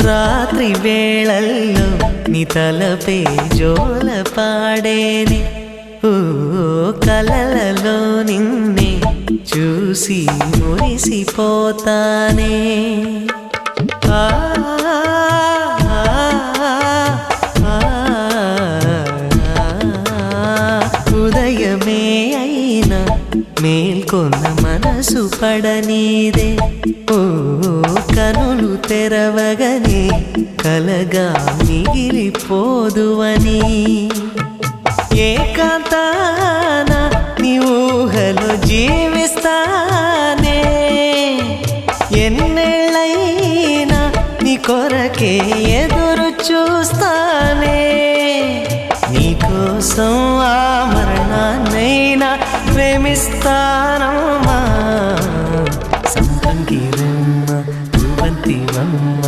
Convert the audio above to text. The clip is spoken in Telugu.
రాత్రి వేళల్లో నీ తలపే జోల పాడేనే ఓ కలలలో నిన్నే చూసి మురిసిపోతానే ఆ ఉదయమే అయినా మేల్కొన్న మనసు పడనీదే ఓ కనులు తెరవగనే కలగా మిగిలిపోదువని ఏకాంతాన నీ ఊహలో జీవిస్తానే ఎన్నేళ్ళైనా నీ కొరకే ఎదురు చూస్తానే నీకోసం ఆ మరణాన్నైనా ప్రేమిస్తానమ్మా సంపంగి రమ్మ రువంతి వమ్మ